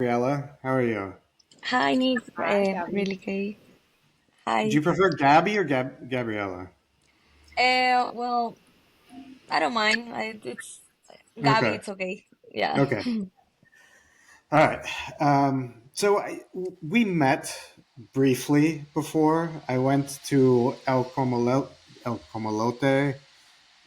Gabriela, how are you? Hi, Nick. Hi, Gaby. Really gay. Do Hi. you prefer Gabby or Gabriela? Well, I don't mind. It's Gabi. Okay, It's okay. Yeah. okay, all right. We met briefly before. I went to El Comalote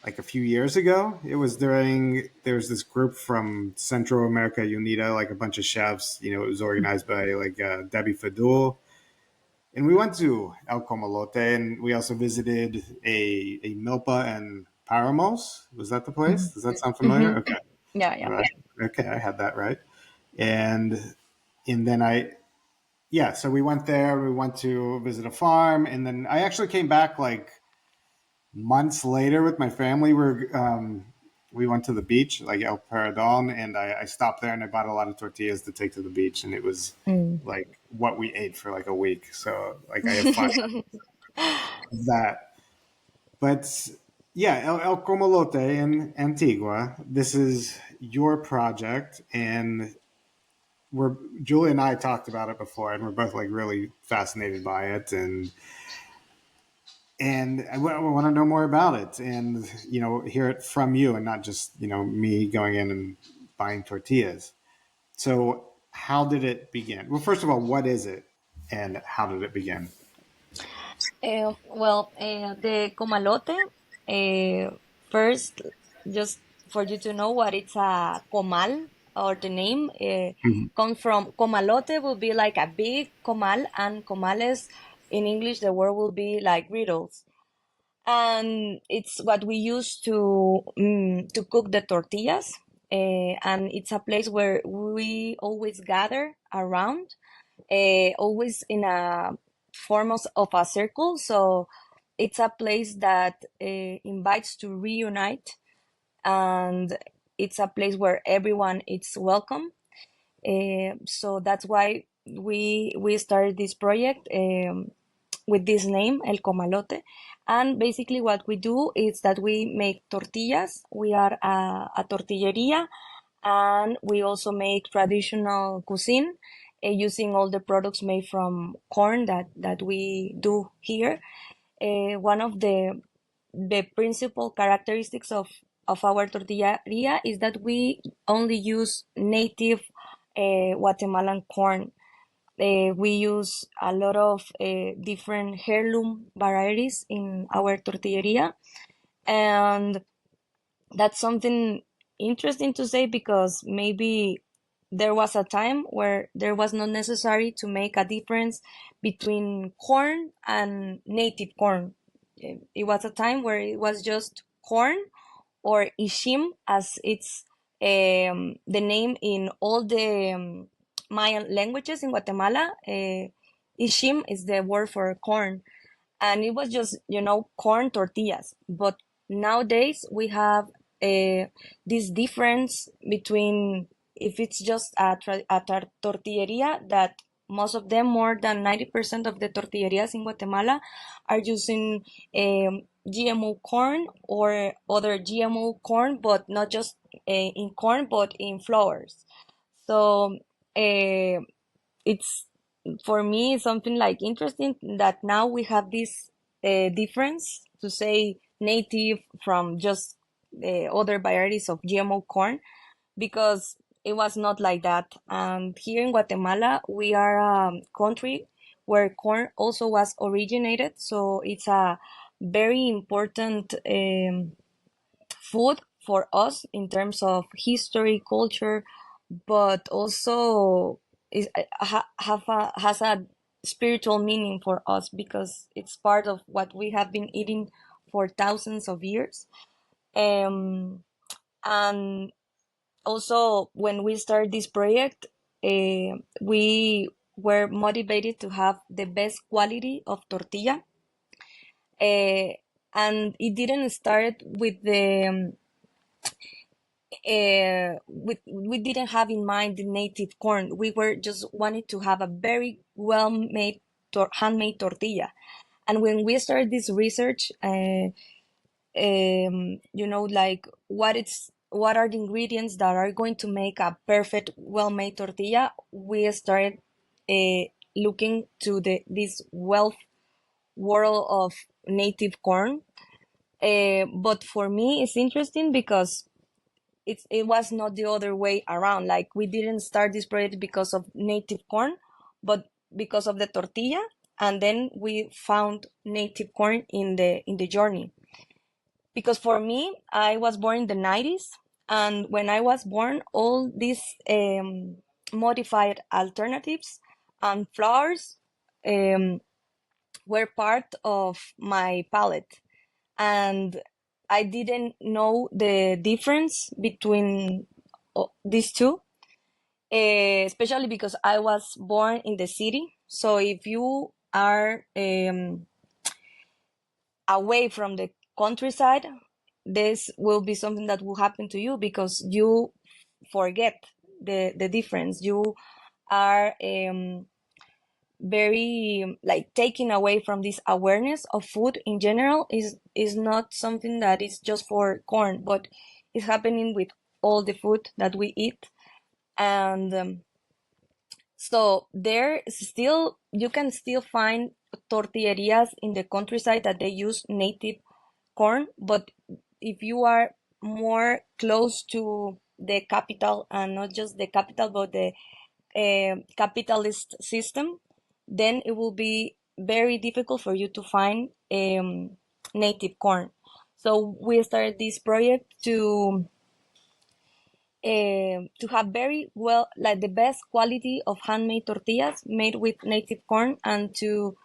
like a few years ago. It was during there was this group from Central America Unida, like a bunch of chefs. It was organized by like Debbie Fadul. And we went to El Comalote, and we also visited a milpa and Paramos. Was that the place? Does that sound familiar? Mm-hmm. Okay, Yeah, all yeah. right. Okay, I had that right. And then so we went there. We went to visit a farm, and then I actually came back like months later with my family. We went to the beach, like El Paradon, and I stopped there and I bought a lot of tortillas to take to the beach, and it was Mm. like what we ate for like a week. So like I have fun with that. But yeah, El Comalote in Antigua. This is your project, and we're Julie and I talked about it before, and we're both like really fascinated by it, and I want to know more about it, and hear it from you, and not just me going in and buying tortillas. So, how did it begin? Well, first of all, what is it, and how did it begin? The Comalote, first, just for you to know what it's a comal, or the name, Mhm. comes from Comalote will be like a big comal, and comales in English, the word will be like riddles. And it's what we use to cook the tortillas. And it's a place where we always gather around, always in a form of a circle. So it's a place that invites to reunite, and it's a place where everyone is welcome. So that's why we started this project. With this name, El Comalote. And basically, what we do is that we make tortillas. We are a tortillería, and we also make traditional cuisine using all the products made from corn that we do here. One of the principal characteristics of our tortilleria is that we only use native Guatemalan corn. We use a lot of different heirloom varieties in our tortilleria, and that's something interesting to say because maybe there was a time where there was not necessary to make a difference between corn and native corn. It was a time where it was just corn, or ishim, as it's the name in all the Mayan languages in Guatemala. Ishim is the word for corn, and it was just corn tortillas. But nowadays we have this difference between, if it's just a tortilleria, that most of them, more than 90% of the tortillerias in Guatemala, are using GMO corn or other GMO corn, but not just in corn, but in flours. So uh, it's, for me, something like interesting that now we have this difference to say native from just other varieties of GMO corn, because it was not like that. And here in Guatemala, we are a country where corn also was originated, so it's a very important food for us in terms of history, culture, but also has a spiritual meaning for us because it's part of what we have been eating for thousands of years. Um, and also, when we started this project, we were motivated to have the best quality of tortilla. Uh, and it didn't start with we didn't have in mind the native corn. We were just wanted to have a very well made handmade tortilla. And when we started this research, like what are the ingredients that are going to make a perfect, well-made tortilla, we started looking to this wealth world of native corn. But for me, it's interesting because it was not the other way around. Like we didn't start this project because of native corn, but because of the tortilla, and then we found native corn in the journey. Because for me, I was born in the 90s, and when I was born, all these modified alternatives and flours um, were part of my palate, and I didn't know the difference between these two, especially because I was born in the city. So if you are away from the countryside, this will be something that will happen to you because you forget the difference. You are very like taken away from this awareness of food in general. Is not something that is just for corn, but it's happening with all the food that we eat. And so there is still, you can still find tortillerias in the countryside that they use native corn, but if you are more close to the capital, and not just the capital but the capitalist system, then it will be very difficult for you to find native corn. So we started this project to have very well, like the best quality of handmade tortillas made with native corn, and to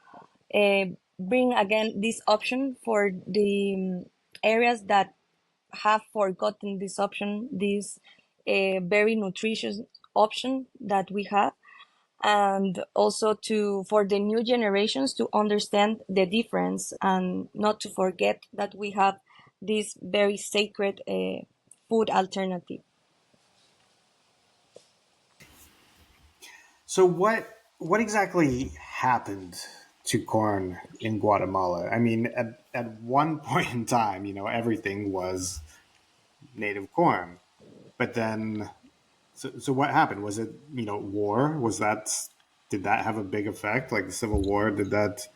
uh, bring again this option for the areas that have forgotten this option, this very nutritious option that we have, and also to for the new generations to understand the difference and not to forget that we have this very sacred food alternative. So what exactly happened to corn in Guatemala? I mean, at one point in time, everything was native corn, but then so what happened? Was it war? Did that have a big effect? Like the Civil War, did that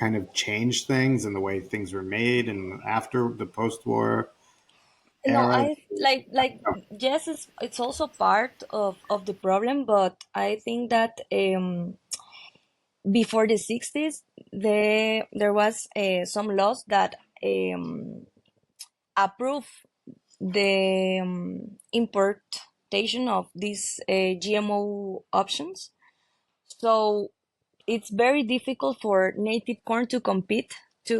kind of change things and the way things were made, and after the post-war No, era? I like yes, it's also part of the problem, but I think that before the 60s, there was some laws that approve the importation of these GMO options. So it's very difficult for native corn to compete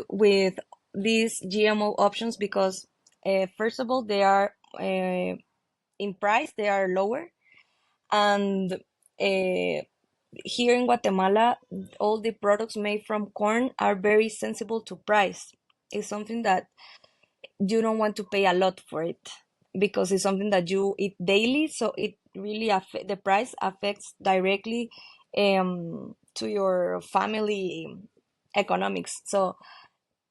with these GMO options because, first of all, they are in price, they are lower. And here in Guatemala, all the products made from corn are very sensible to price. It's something that you don't want to pay a lot for it because it's something that you eat daily. So it really the price affects directly to your family economics. So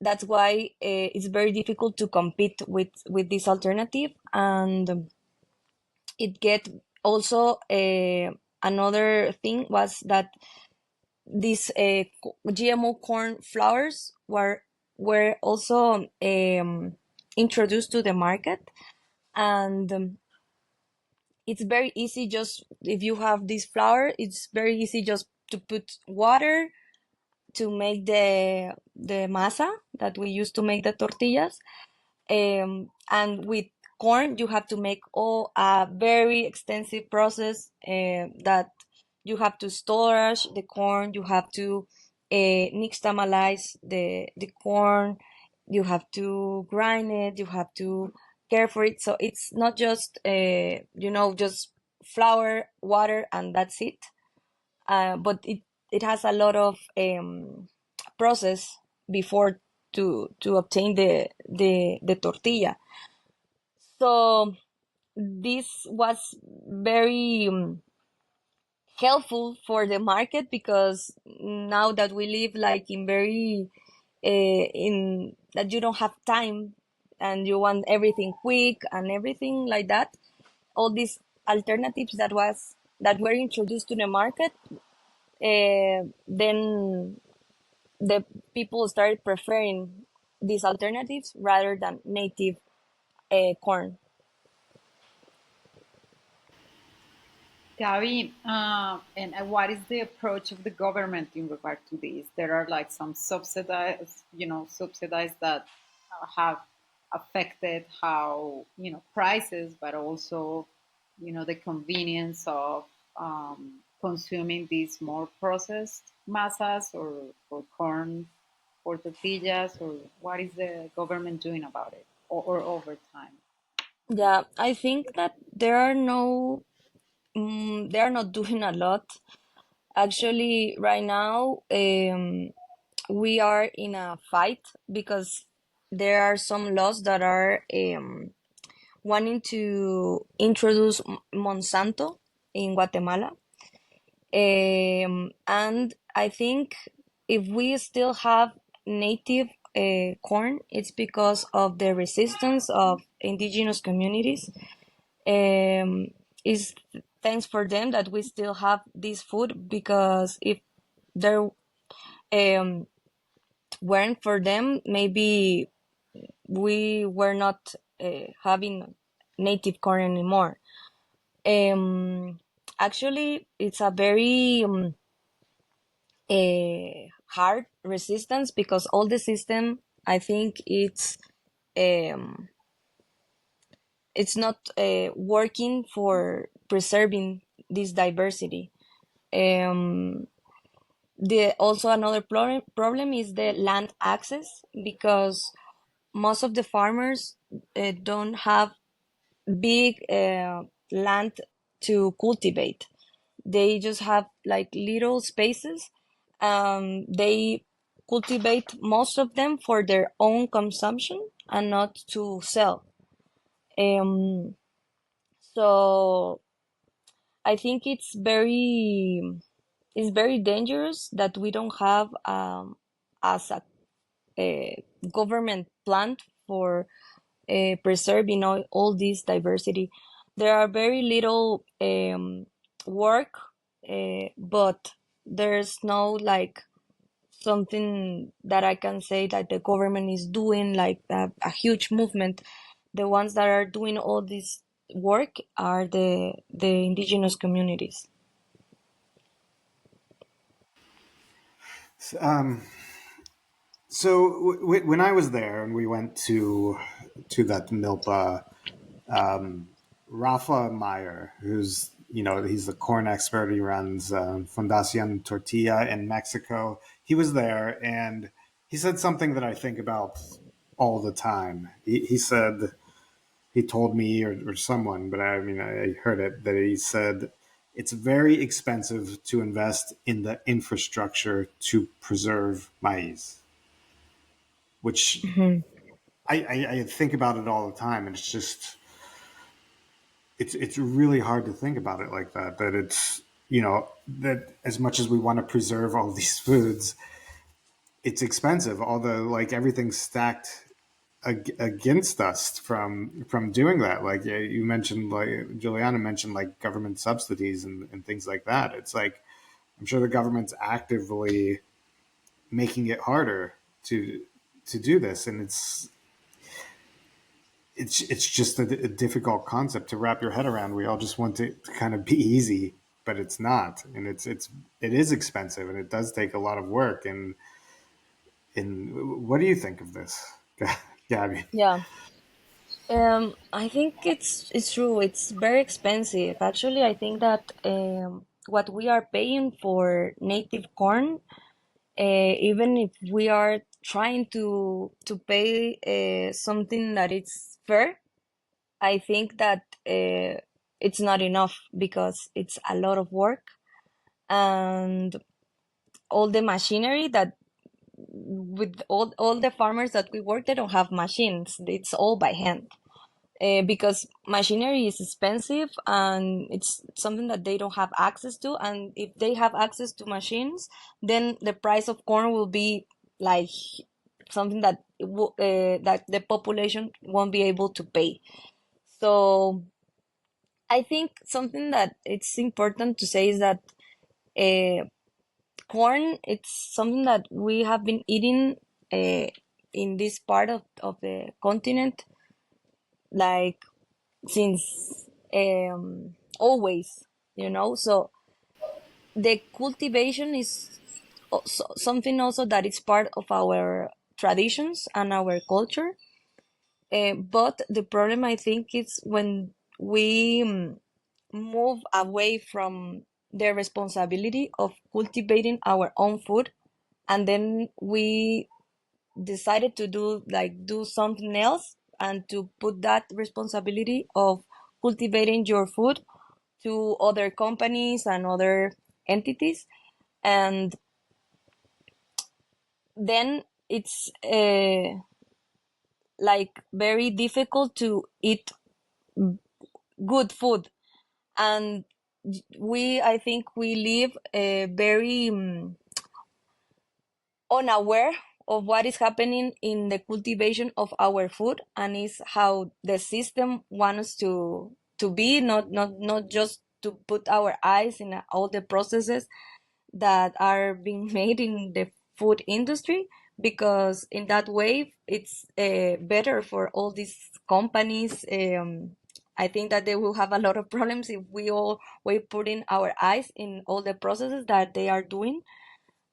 that's why it's very difficult to compete with this alternative. And it get also another thing was that these GMO corn flours were also introduced to the market. And it's very easy, just if you have this flour, it's very easy just to put water to make the masa that we use to make the tortillas. And with corn, you have to make all a very extensive process that you have to storage the corn, you have to nixtamalize the corn, you have to grind it, you have to care for it. So it's not just just flour, water, and that's it. But it has a lot of process before to obtain the tortilla. So this was very helpful for the market because now that we live like in very in that you don't have time and you want everything quick and everything like that, all these alternatives that were introduced to the market, then the people started preferring these alternatives rather than native corn. Gaby, and what is the approach of the government in regard to this? There are like some subsidized that have affected how, prices, but also, the convenience of consuming these more processed masas or corn or tortillas, or what is the government doing about it, or over time? Yeah, I think that they are not doing a lot. Actually, right now, we are in a fight because there are some laws that are wanting to introduce Monsanto in Guatemala. And I think if we still have native corn, it's because of the resistance of indigenous communities. It's thanks for them that we still have this food, because if there um, weren't for them, maybe we were not having native corn anymore. Um, Actually, it's a very hard resistance because all the system, I think um, it's not working for preserving this diversity. Um, the also another problem is the land access, because most of the farmers don't have big land to cultivate. They just have like little spaces. They cultivate most of them for their own consumption and not to sell. Um, so I think it's very dangerous that we don't have as a government plan for preserving all this diversity. There are very little work, but there's no like something that I can say that the government is doing like a huge movement. The ones that are doing all this work are the indigenous communities. Um, so when I was there and we went to that milpa, Rafa Meyer, who's he's the corn expert. He runs Fundacion Tortilla in Mexico. He was there and he said something that I think about all the time. He said he told me or someone, but I mean I heard it that he said it's very expensive to invest in the infrastructure to preserve maize, which Mhm. I think about it all the time, and it's just it's really hard to think about it like that. That it's that as much as we want to preserve all these foods, it's expensive. All the like everything's stacked against us from doing that. Like you mentioned, like Juliana mentioned, like government subsidies and things like that. It's like I'm sure the government's actively making it harder to do this, and it's just a difficult concept to wrap your head around. We all just want it to kind of be easy, but it's not, and it is expensive, and it does take a lot of work. And what do you think of this, Gabby? Yeah. I think it's true. It's very expensive. Actually, I think that what we are paying for native corn, even if we are trying to pay something that it's fair, I think that it's not enough because it's a lot of work, and all the machinery that with all the farmers that we work, they don't have machines. It's all by hand. Because machinery is expensive and it's something that they don't have access to. And if they have access to machines, then the price of corn will be like something that that the population won't be able to pay. So I think something that it's important to say is that uh, corn, it's something that we have been eating uh, in this part of the continent like since always, you know. So the cultivation is also something also that is part of our traditions and our culture. But the problem I think is when we move away from the responsibility of cultivating our own food, and then we decided to do something else and to put that responsibility of cultivating your food to other companies and other entities, and then it's like very difficult to eat good food. And we I think we live very unaware of what is happening in the cultivation of our food, and is how the system wants to be, not just to put our eyes in all the processes that are being made in the food industry, because in that way it's better for all these companies. I think that they will have a lot of problems if we put in our eyes in all the processes that they are doing.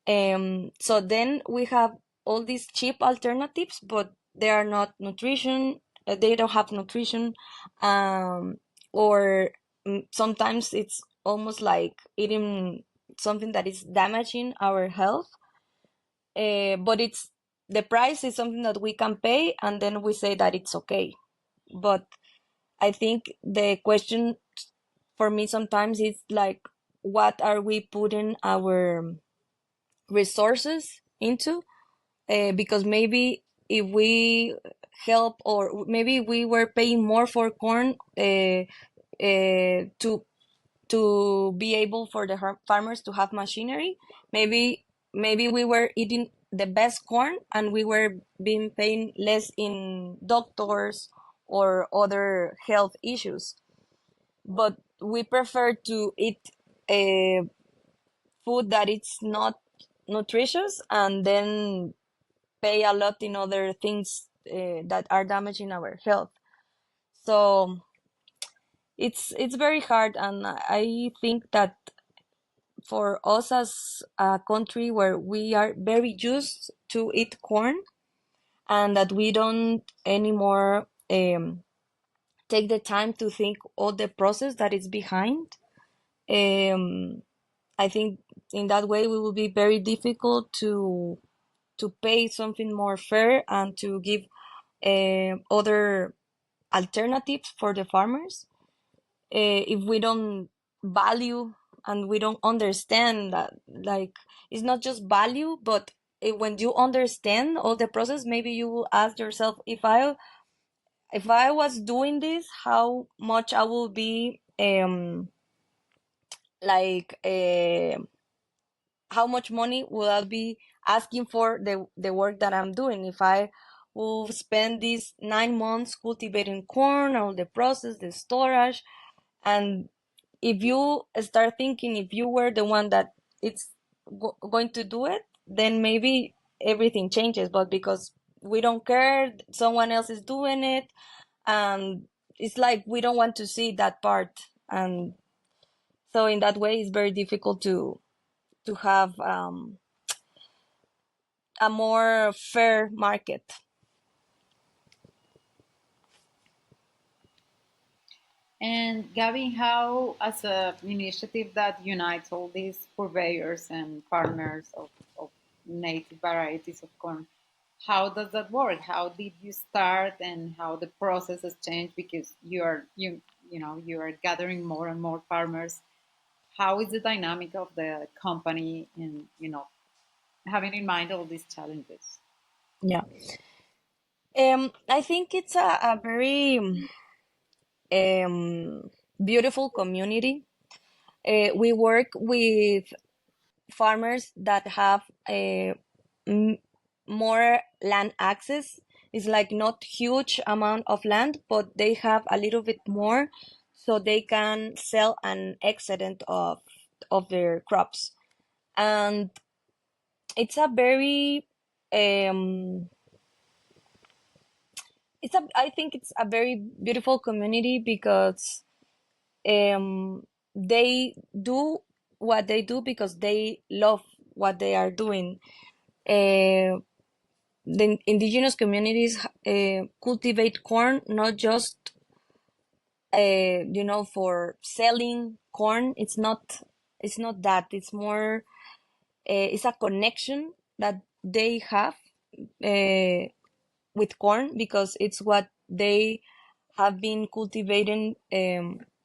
So then we have all these cheap alternatives, but they are not nutrition. They don't have nutrition, um, or sometimes it's almost like eating something that is damaging our health. But it's the price is something that we can pay, and then we say that it's okay. But I think the question for me sometimes is like, what are we putting our resources into? Because maybe if we help, or maybe we were paying more for corn to be able for the farmers to have machinery, maybe we were eating the best corn and we were being paying less in doctors or other health issues. But we prefer to eat a food that it's not nutritious, and then pay a lot in other things that are damaging our health. So it's very hard, and I think that for us as a country where we are very used to eat corn, and that we don't anymore take the time to think all the process that is behind, um, I think in that way we will be very difficult to pay something more fair and to give other alternatives for the farmers. If we don't value and we don't understand that, like, it's not just value, but when you understand all the process, maybe you will ask yourself, if I was doing this, how much I will be like how much money will I be asking for the work that I'm doing if I will spend these 9 months cultivating corn, all the process, the storage. And if you start thinking, if you were the one that it's going to do it, then maybe everything changes. But because we don't care, someone else is doing it, and it's like we don't want to see that part. And so in that way, it's very difficult to have a more fair market. And Gabby, how, as a initiative that unites all these purveyors and farmers of native varieties of corn, how does that work? How did you start, and how the process has changed because you are gathering more and more farmers? How is the dynamic of the company, and having in mind all these challenges? Yeah. I think it's a very beautiful community. We work with farmers that have more land access. It's like not huge amount of land, but they have a little bit more, so they can sell an excedent of their crops. And it's a very um I think it's a very beautiful community because they do what they do because they love what they are doing. The indigenous communities cultivate corn not just for selling corn. It's not that. It's more it's a connection that they have uh, with corn because it's what they have been cultivating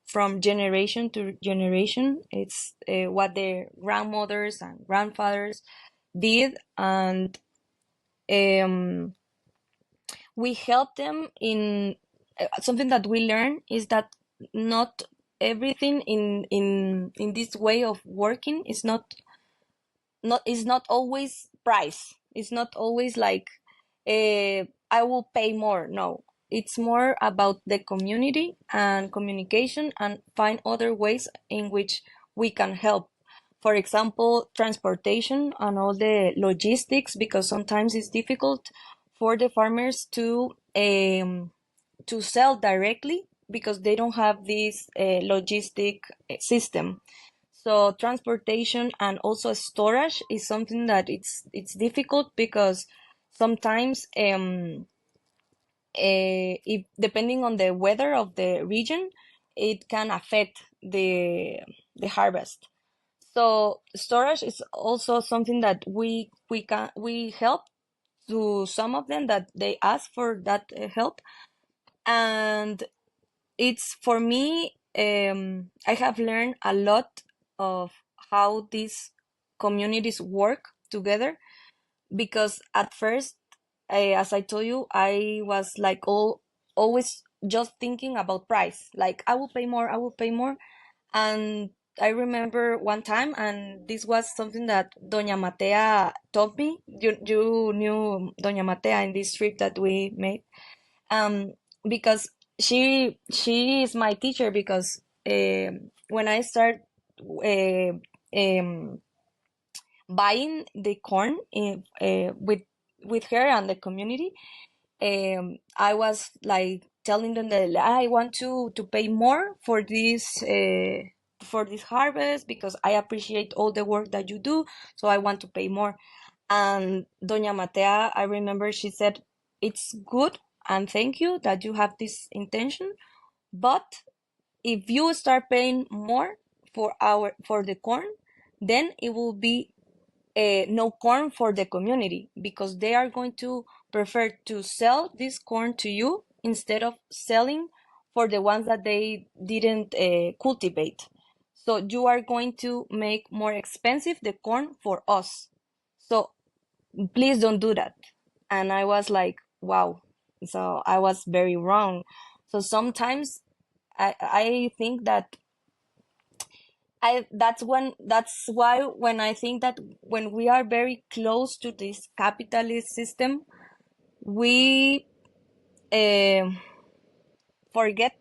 from generation to generation. It's what their grandmothers and grandfathers did, and um, we help them in something that we learn is that not everything in this way of working is not always price. It's not always like I will pay more. No, it's more about the community and communication and find other ways in which we can help. For example, transportation and all the logistics, because sometimes it's difficult for the farmers to sell directly because they don't have this logistic system. So transportation and also storage is something that it's difficult because sometimes if depending on the weather of the region, it can affect the harvest. So storage is also something that we help to some of them that they ask for that help. And it's for me, I have learned a lot of how these communities work together because at first, as I told you, I was like always just thinking about price. Like I will pay more, I will pay more. And I remember one time, and this was something that Doña Matea taught me. You knew Doña Matea in this trip that we made, um, because she is my teacher because when I start uh, um, buying the corn with her and the community, I was like telling them that I want to pay more for this harvest because I appreciate all the work that you do, so I want to pay more. And Doña Matea, I remember she said, "It's good and thank you that you have this intention, but if you start paying more for the corn, then it will be no corn for the community because they are going to prefer to sell this corn to you instead of selling for the ones that they didn't cultivate. So you are going to make more expensive the corn for us. So please don't do that." And I was like, wow. So I was very wrong. So sometimes I think that that's why when I think that when we are very close to this capitalist system, we uh, forget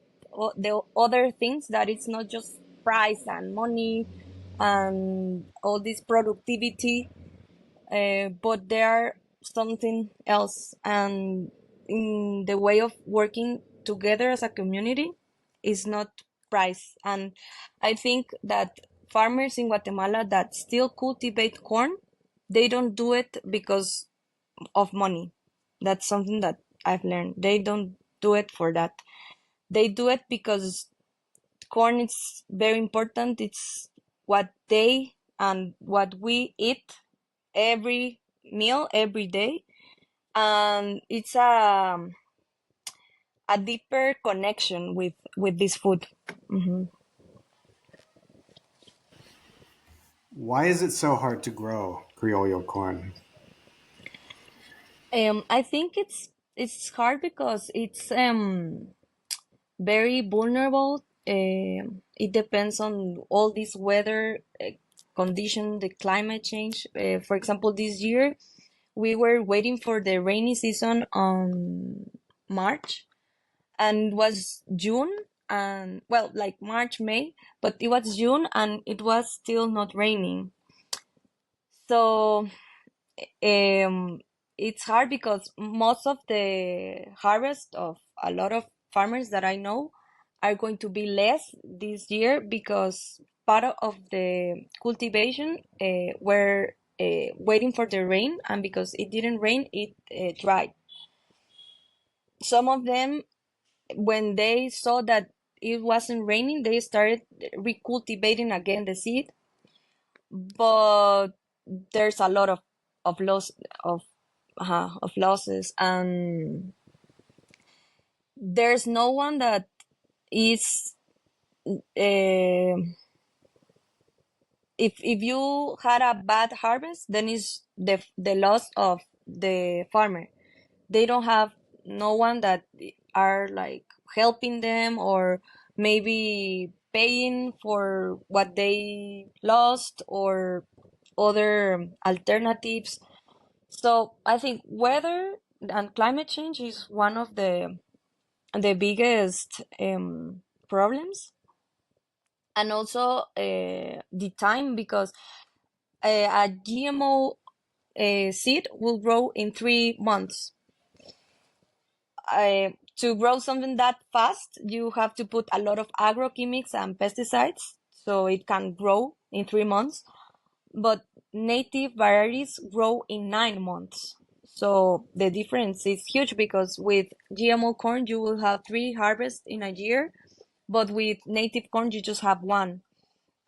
the other things, that it's not just price and money and all this productivity, but there are something else. And in the way of working together as a community is not price. And I think that farmers in Guatemala that still cultivate corn, they don't do it because of money. That's something that I've learned. They don't do it for that. They do it because corn is very important. It's what they and what we eat every meal every day, and it's a deeper connection with this food. Hmm. Why is it so hard to grow criollo corn? I think it's hard because it's very vulnerable. It depends on all this weather condition, the climate change. For example, this year we were waiting for the rainy season on March, and it was June, and well, like March, May, but it was June and it was still not raining. So um, it's hard because most of the harvest of a lot of farmers that I know are going to be less this year because part of the cultivation were waiting for the rain, and because it didn't rain, it dried. Some of them, when they saw that it wasn't raining, they started recultivating again the seed, but there's a lot of loss of of losses, and there's no one that is uh, if you had a bad harvest, then it's the loss of the farmer. They don't have no one that are like helping them or maybe paying for what they lost or other alternatives. So I think weather and climate change is one of the biggest problems, and also the time, because a GMO seed will grow in 3 months. To grow something that fast, you have to put a lot of agrochemics and pesticides so it can grow in 3 months. But native varieties grow in 9 months. So the difference is huge, because with GMO corn, you will have three harvests in a year, but with native corn, you just have one.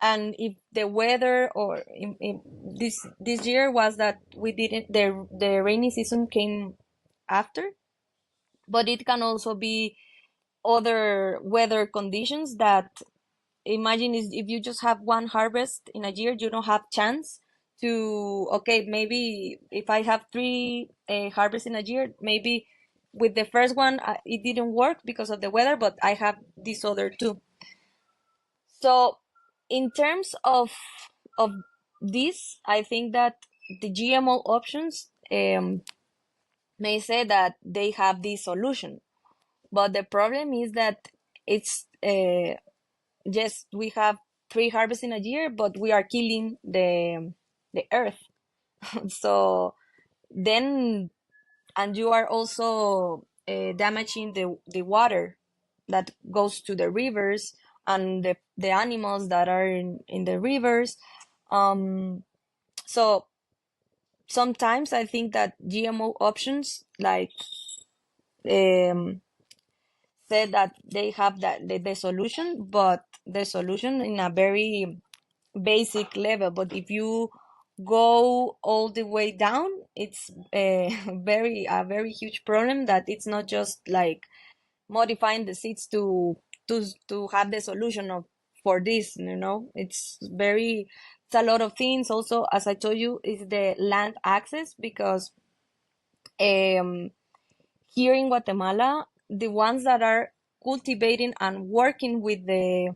And if the weather, or in this year was that we didn't, the rainy season came after, but it can also be other weather conditions that, imagine, is if you just have one harvest in a year, you don't have chance to, okay, maybe if I have three harvests in a year, maybe with the first one it didn't work because of the weather, but I have this other two. So in terms of this, I think that the GMO options may say that they have this solution, but the problem is that it's yes, we have three harvests in a year, but we are killing the earth. So then, and you are also damaging the water that goes to the rivers, and the animals that are in the rivers. Um, so sometimes I think that GMO options, like um, said that they have the solution, but the solution in a very basic level. But if you go all the way down, it's a very huge problem, that it's not just like modifying the seeds to have the solution of for this. It's a lot of things. Also, as I told you, is the land access, because um here in Guatemala, the ones that are cultivating and working with the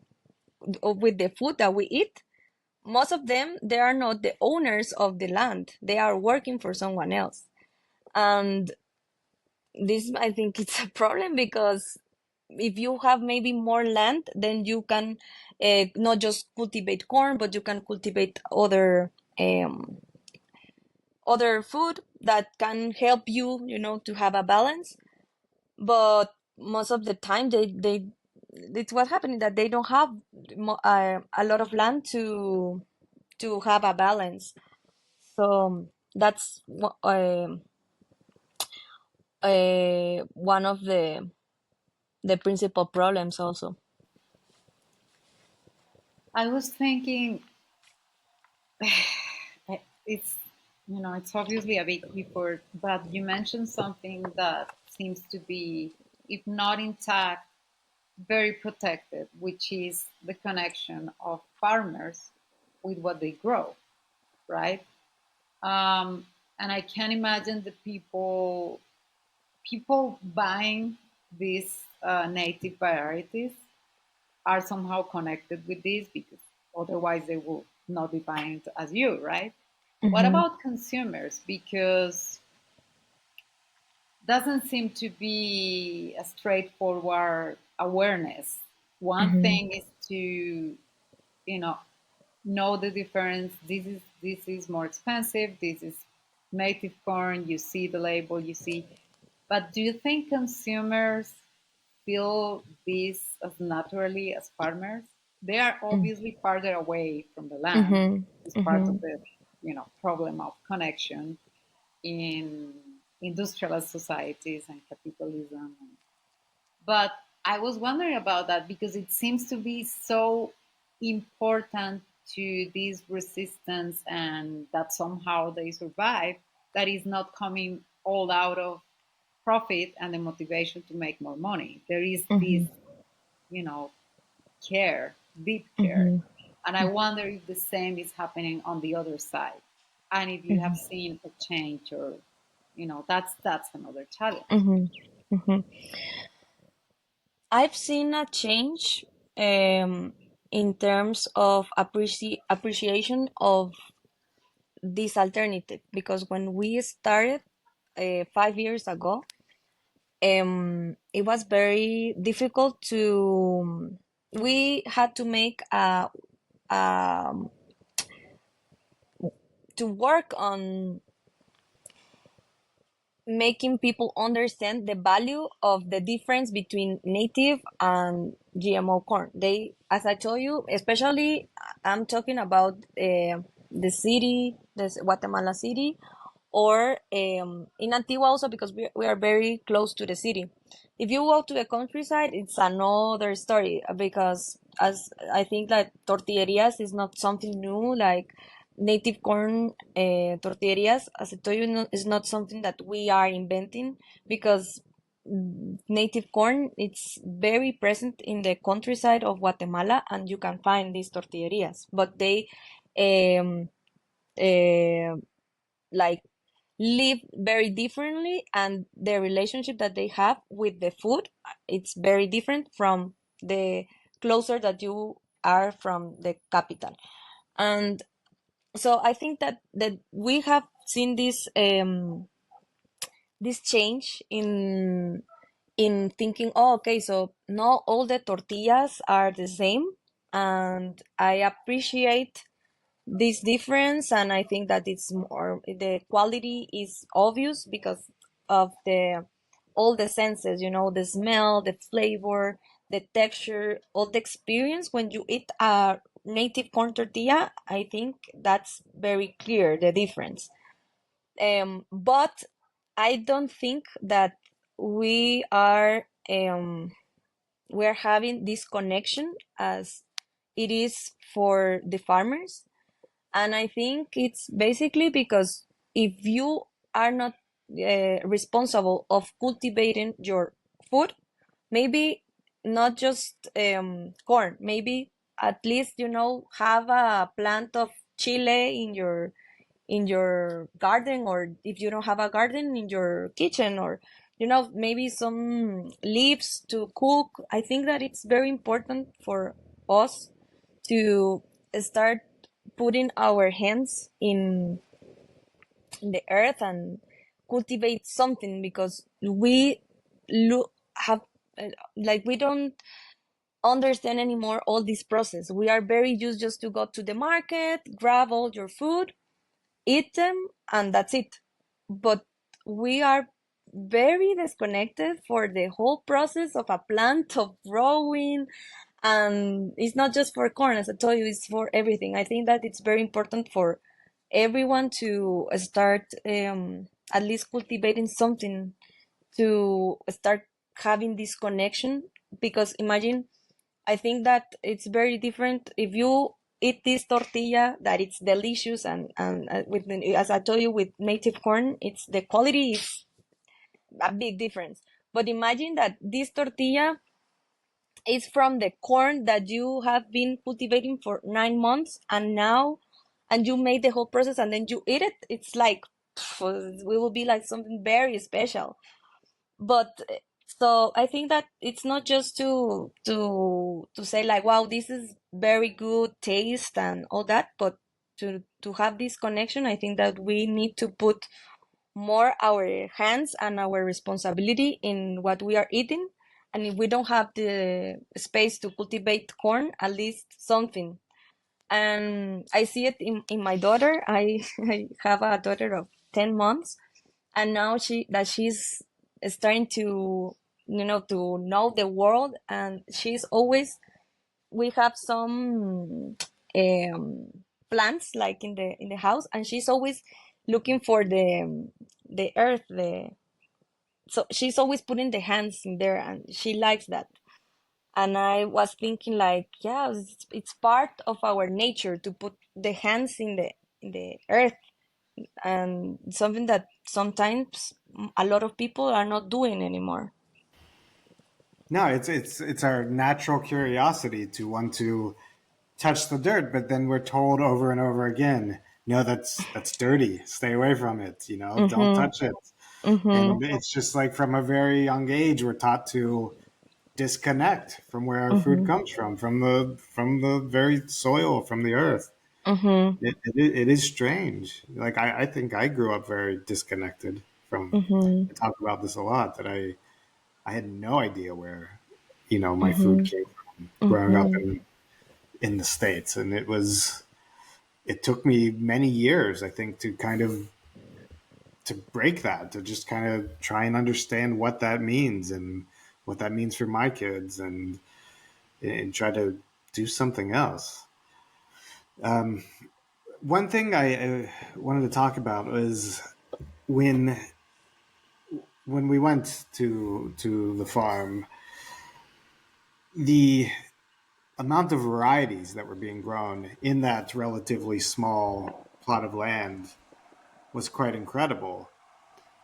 food that we eat, most of them, they are not the owners of the land. They are working for someone else. And this, I think, it's a problem, because if you have maybe more land, then you can not just cultivate corn, but you can cultivate other food that can help you, to have a balance. But most of the time, they it's what happening, that they don't have a lot of land to have a balance. So that's one of the principal problems also. I was thinking, it's it's obviously a big effort, but you mentioned something that seems to be, if not intact, very protected, which is the connection of farmers with what they grow, right? And I can imagine the people buying these native varieties are somehow connected with this, because otherwise they will not be buying it as you, right? What Mm-hmm. about consumers? Because doesn't seem to be a straightforward awareness. One Mm-hmm. thing is to, know the difference. This is more expensive. This is native corn. You see the label. You see, but do you think consumers feel this as naturally as farmers? They are obviously farther away from the land. Mm-hmm. It's part Mm-hmm. of the problem of connection in industrial societies and capitalism. But I was wondering about that because it seems to be so important to this resistance and that somehow they survive, that is not coming all out of profit and the motivation to make more money. There is this, Mm-hmm. you know, care, deep care. Mm-hmm. And I wonder if the same is happening on the other side. And if you have seen a change, or that's another challenge. Mm-hmm. Mm-hmm. I've seen a change in terms of appreciation of this alternative, because when we started 5 years ago, it was very difficult to. We had to make um, to work on making people understand the value of the difference between native and GMO corn. They, as I told you, especially I'm talking about the city, the Guatemala city, or in Antigua also, because we are very close to the city. If you go to the countryside, it's another story, because as I think that tortillerías is not something new, like native corn tortillas, as I told you, is not something that we are inventing, because native corn, it's very present in the countryside of Guatemala, and you can find these tortillerías, but they um, uh, like live very differently, and the relationship that they have with the food, it's very different from the closer that you are from the capital. And so I think that we have seen this change in thinking, oh, okay, so not all the tortillas are the same, and I appreciate this difference, and I think that it's more, the quality is obvious because of the all the senses, the smell, the flavor, the texture, all the experience when you eat a native corn tortilla. I think that's very clear, the difference. But I don't think that we are we're having this connection as it is for the farmers. And I think it's basically because if you are not responsible of cultivating your food, maybe not just corn, maybe at least, have a plant of chile in your garden, or if you don't have a garden, in your kitchen, or maybe some leaves to cook. I think that it's very important for us to start putting our hands in the earth and cultivate something, because we look have like we don't understand anymore all this process. We are very used just to go to the market, grab all your food, eat them, and that's it. But we are very disconnected for the whole process of a plant, of growing. And it's not just for corn, as I told you, it's for everything. I think that it's very important for everyone to start at least cultivating something, to start having this connection. Because imagine, I think that it's very different if you eat this tortilla, that it's delicious, and as I told you, with native corn, it's the quality is a big difference. But imagine that this tortilla is from the corn that you have been cultivating for 9 months, and you made the whole process, and then you eat it. It's like, we will be like something very special. But so I think that it's not just to say like, wow, this is very good taste and all that, but to have this connection, I think that we need to put more our hands and our responsibility in what we are eating. And if we don't have the space to cultivate corn, at least something. And I see it in my daughter. I, I have a daughter of 10 months, and now she's starting to, to know the world, and she's always, we have some plants like in the house, and she's always looking for the earth, the so she's always putting the hands in there, and she likes that. And I was thinking like, yeah, it's part of our nature to put the hands in the earth, and something that sometimes a lot of people are not doing anymore. No, it's our natural curiosity to want to touch the dirt, but then we're told over and over again, no, that's dirty. Stay away from it. Don't Mhm. touch it. Mhm. And it's just like from a very young age, we're taught to disconnect from where our food Mhm. comes from the very soil, from the earth. Mhm. It is strange. Like I think I grew up very disconnected from. Mhm. I talk about this a lot that I had no idea where my food Mhm. came from growing up Mhm. in the States, and it took me many years, I think, to kind of to break that, to just kind of try and understand what that means and what that means for my kids, and try to do something else. Um, One thing I wanted to talk about was when when we went to the farm, the amount of varieties that were being grown in that relatively small plot of land was quite incredible.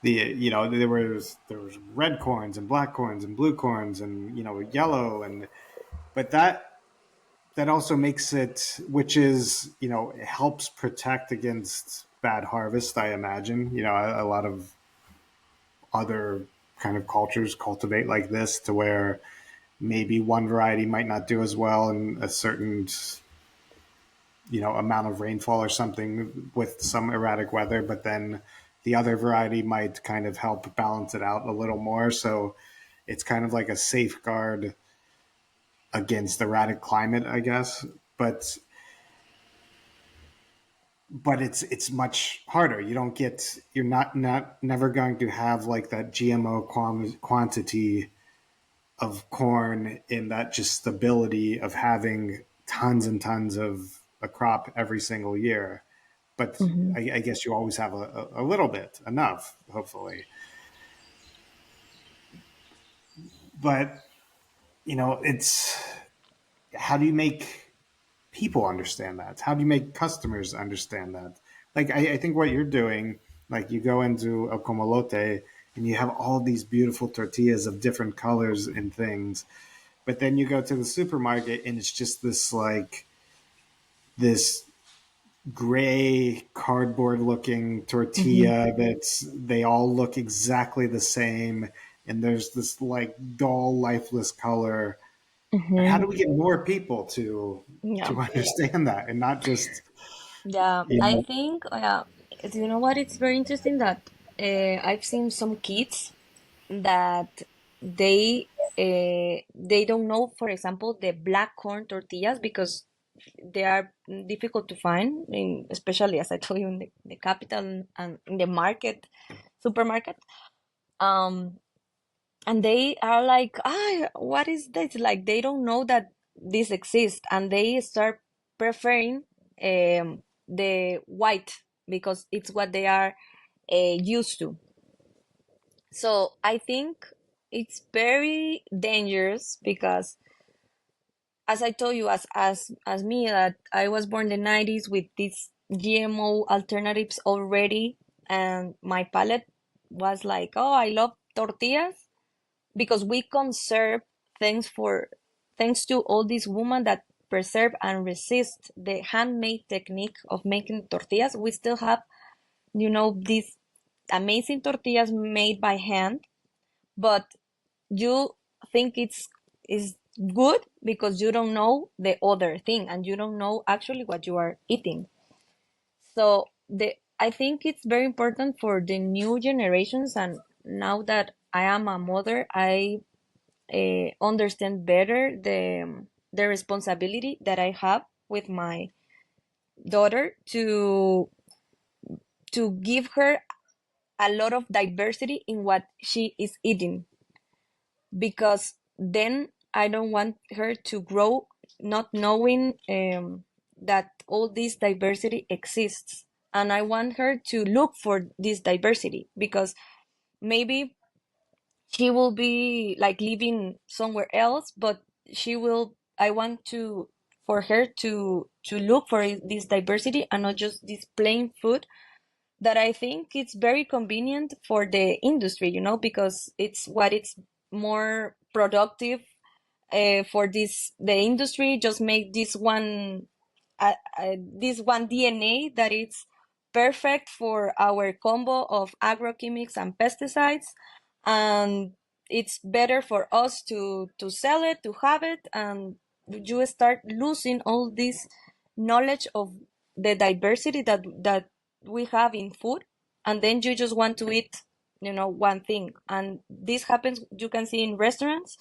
There was red corns and black corns and blue corns and yellow, and but that also makes it, which is it helps protect against bad harvest, I imagine. A lot of other kind of cultures cultivate like this, to where maybe one variety might not do as well in a certain amount of rainfall or something with some erratic weather, but then the other variety might kind of help balance it out a little more. So it's kind of like a safeguard against erratic climate, I guess. But it's much harder. You're not never going to have like that GMO quantity of corn, in that just stability of having tons and tons of a crop every single year. But Mhm. I guess you always have a little bit, enough, hopefully. But it's, how do you make people understand that? How do you make customers understand that? Like I think what you're doing, like you go into a Comalote and you have all these beautiful tortillas of different colors and things, but then you go to the supermarket and it's just this gray cardboard looking Mhm. tortilla that's they all look exactly the same, and there's this like dull lifeless color. Like, how Mhm. do we get more people to Yeah. understand that, and not just Yeah, you I know think, you know what? It's very interesting that I've seen some kids that they don't know, for example, the black corn tortillas, because they are difficult to find, especially as I told you in the capital and in the market, supermarket. Um, and they are like, ah, what is this? Like they don't know that this exists, and they start preferring the white because it's what they are used to. So I think it's very dangerous because, as I told you, as me, that I was born in the 90s with these GMO alternatives already, and my palate was like, oh, I love tortillas because we conserve things for thanks to all these women that preserve and resist the handmade technique of making tortillas. We still have, these amazing tortillas made by hand, but you think it's is good because you don't know the other thing, and you don't know actually what you are eating. So I think it's very important for the new generations, and now that I am a mother, I understand better the responsibility that I have with my daughter to give her a lot of diversity in what she is eating, because then I don't want her to grow not knowing that all this diversity exists. And I want her to look for this diversity, because maybe she will be like living somewhere else, but I want to for her to look for this diversity and not just this plain food that I think it's very convenient for the industry, because it's more productive for the industry. Just make this one DNA that it's perfect for our combo of agrochemics and pesticides, and it's better for us to sell it, to have it, and you start losing all this knowledge of the diversity that we have in food, and then you just want to eat one thing. And this happens, you can see in restaurants,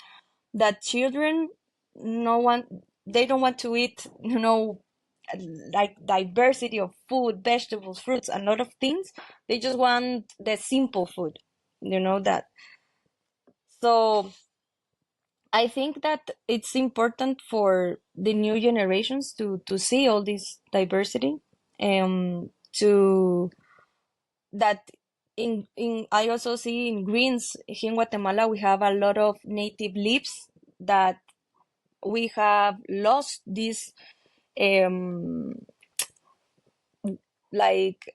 that children, no one they don't want to eat like diversity of food, vegetables, fruits, and a lot of things. They just want the simple food, that. So I think that it's important for the new generations to see all this diversity, to that in I also see in greens here in Guatemala we have a lot of native leaves that we have lost this um like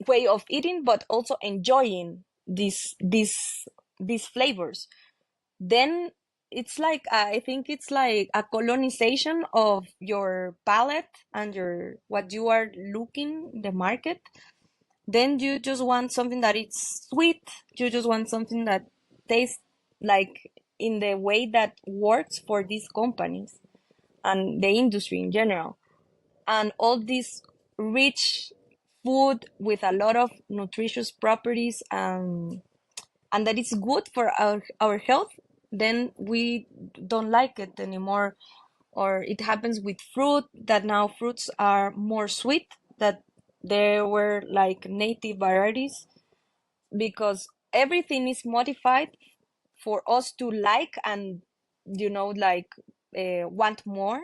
way of eating, but also enjoying these flavors. Then it's like I think it's like a colonization of your palate and your what you are looking in the market. Then you just want something that it's sweet. You just want something that tastes like in the way that works for these companies and the industry in general. And all this rich food with a lot of nutritious properties, and that is good for our health, then we don't like it anymore. Or it happens with fruit, that now fruits are more sweet, that there were like native varieties, because everything is modified for us to like and like want more.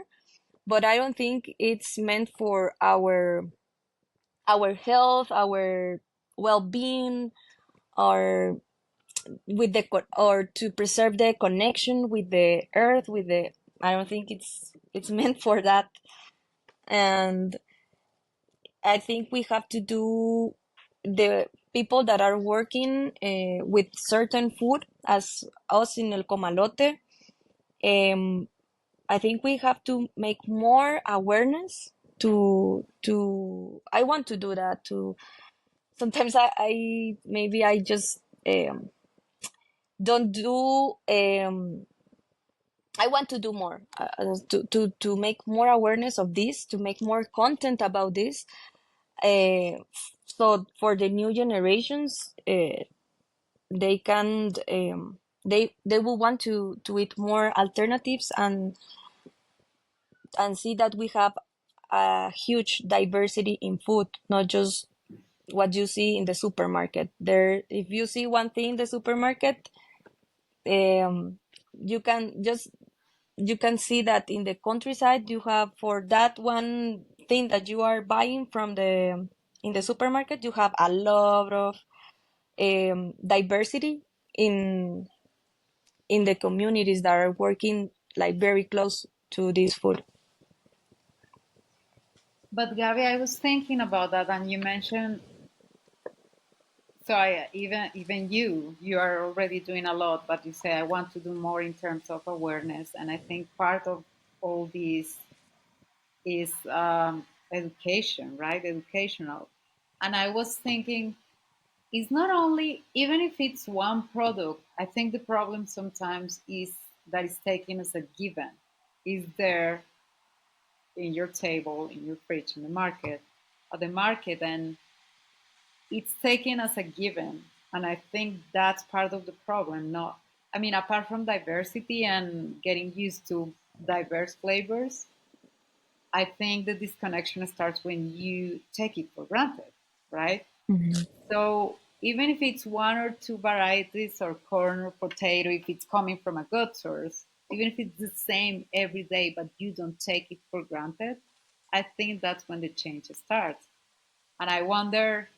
But I don't think it's meant for our health, our well-being, or or to preserve the connection with the earth, with the I don't think it's meant for that. And I think we have to do the people that are working with certain food, as us in El Comalote. Um, I think we have to make more awareness to. I want to do that too. Sometimes I maybe I just don't do. I want to do more to make more awareness of this, to make more content about this. Uh, so for the new generations, they can they will want to eat more alternatives, and see that we have a huge diversity in food, not just what you see in the supermarket. There, if you see one thing in the supermarket, um, you can just you can see that in the countryside you have, for that one thing that you are buying from the in the supermarket, you have a lot of diversity in the communities that are working like very close to this food. But Gabby, I was thinking about that, and you mentioned, so I, even you are already doing a lot, but you say I want to do more in terms of awareness, and I think part of all this is education, right? Educational, and I was thinking, it's not only, even if it's one product, I think the problem sometimes is that it's taken as a given. Is there in your table, in your fridge, in the market, at the market, and it's taken as a given. And I think that's part of the problem. Not, I mean, apart from diversity and getting used to diverse flavors, I think the disconnection starts when you take it for granted, right? Mhm. So even if it's one or two varieties or corn or potato, if it's coming from a good source, even if it's the same every day, but you don't take it for granted, I think that's when the change starts. And I wonder,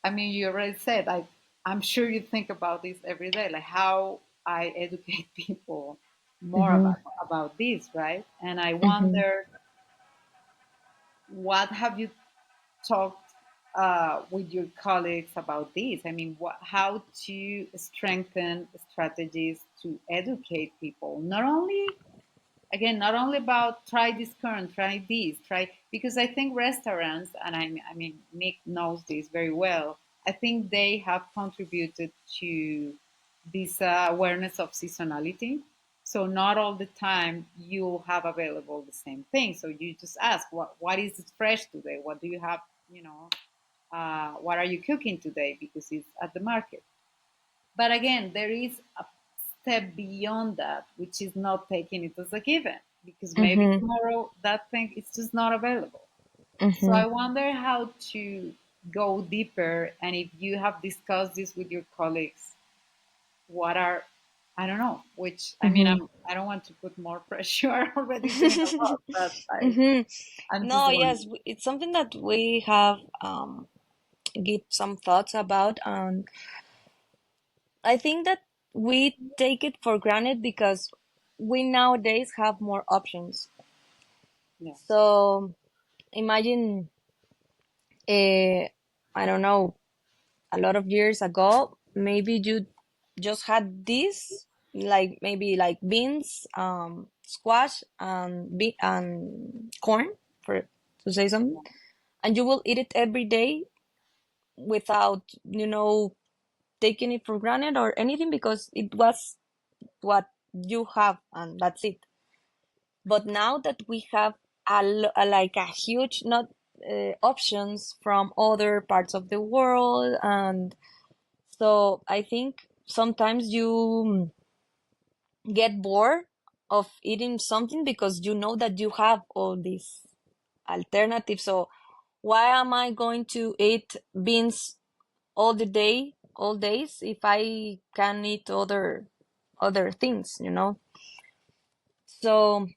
I mean, you already said, I'm sure you think about this every day, like how I educate people more Mhm. about this, right? And I Mhm. wonder, what have you talked with your colleagues about this? I mean, how to strengthen strategies to educate people, not only, again, not only about try this current, try this, try, because I think restaurants, and I mean, Nick knows this very well, I think they have contributed to this awareness of seasonality. So not all the time you have available the same thing. So you just ask, what is fresh today? What do you have? You know, what are you cooking today? Because it's at the market. But again, there is a step beyond that, which is not taking it as a given, because maybe Mhm. tomorrow that thing is just not available. So Mhm. I wonder how to go deeper, and if you have discussed this with your colleagues, what are, I don't know, which, I mean, Mhm. I don't want to put more pressure. I'm already doing a lot, but Mhm. I'm just No, wondering. yes, it's something that we have give some thoughts about, and I think that we take it for granted because we nowadays have more options. Yes. So imagine, I don't know, a lot of years ago, maybe you just had this, like maybe like beans, squash, and and corn, for to say something, and you will eat it every day without, taking it for granted or anything because it was what you have and that's it. But now that we have like a huge not options from other parts of the world, and so I think sometimes you get bored of eating something because you know that you have all these alternatives. So why am I going to eat beans all days, if I can eat other things, So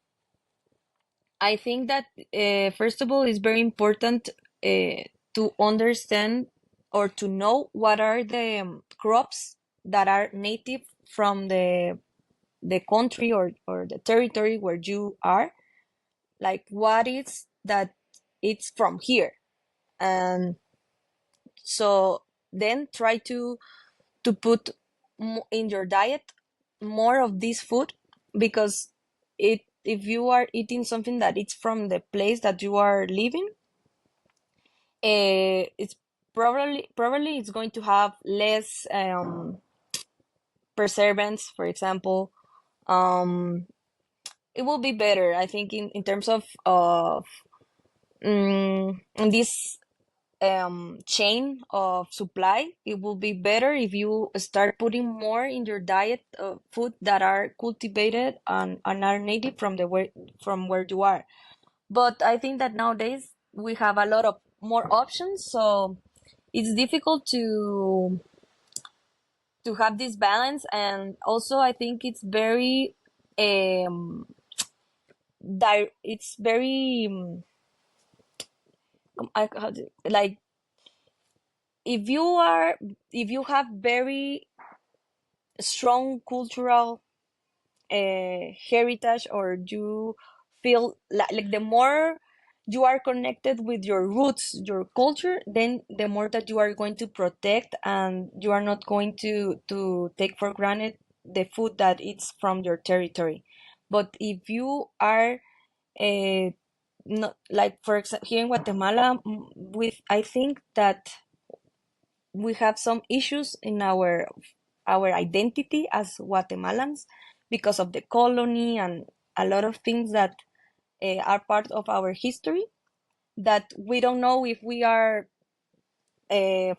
I think that first of all, it's very important to understand or to know what are the crops that are native from the country or the territory where you are. Like what is that it's from here, and so then try to put in your diet more of this food because it if you are eating something that it's from the place that you are living, it's probably it's going to have less preservatives, for example. um it will be better, I think, in terms of this chain of supply. It will be better if you start putting more in your diet of food that are cultivated and are native from where you are. But I think that nowadays we have a lot of more options, so it's difficult to have this balance. And also I think it's very um it's very like if you are if you have very strong cultural heritage, or you feel like the more you are connected with your roots, your culture, then the more that you are going to protect, and you are not going to take for granted the food that it's from your territory. But if you are uh, not like, for example, here in Guatemala, with I think that we have some issues in our identity as Guatemalans because of the colony and a lot of things that are part of our history, that we don't know if we are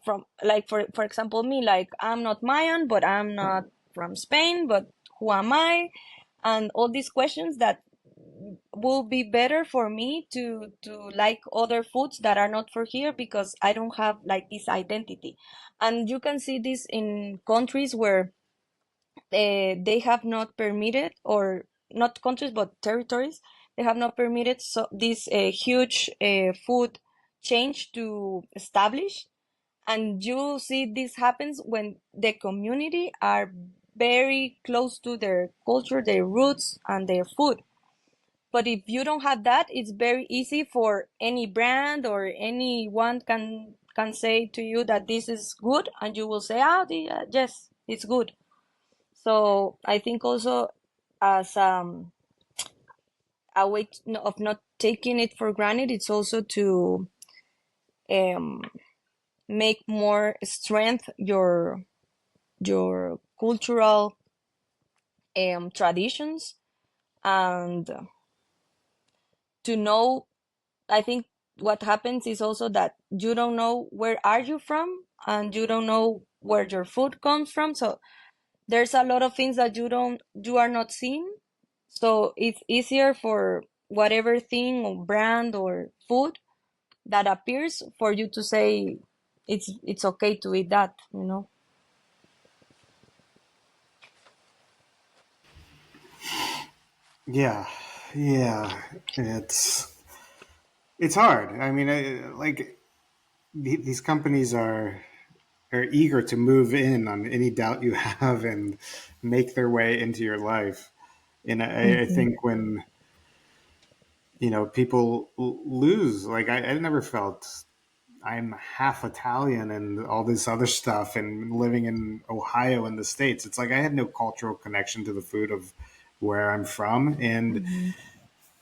from, like, for example, me, like, I'm not Mayan, but I'm not from Spain, but who am I? And all these questions that will be better for me to like other foods that are not for here, because I don't have like this identity. And you can see this in countries where they have not permitted, or not countries but territories, they have not permitted so this huge food change to establish. And you see this happens when the community are very close to their culture, their roots, and their food. But if you don't have that, it's very easy for any brand or anyone can say to you that this is good, and you will say, "Ah, yes, it's good." So I think also, as a way of not taking it for granted, it's also to um, make more strength your cultural traditions, and to know. I think what happens is also that you don't know where are you from, and you don't know where your food comes from. So there's a lot of things that you are not seeing. So it's easier for whatever thing or brand or food that appears for you to say it's okay to eat that, you know. Yeah, yeah. It's hard. I mean, like these companies are eager to move in on any doubt you have and make their way into your life. And I Hmm. think when people lose, like I never felt I'm half Italian and all this other stuff, and living in Ohio in the States, it's like I had no cultural connection to the food of where I'm from, and Hmm.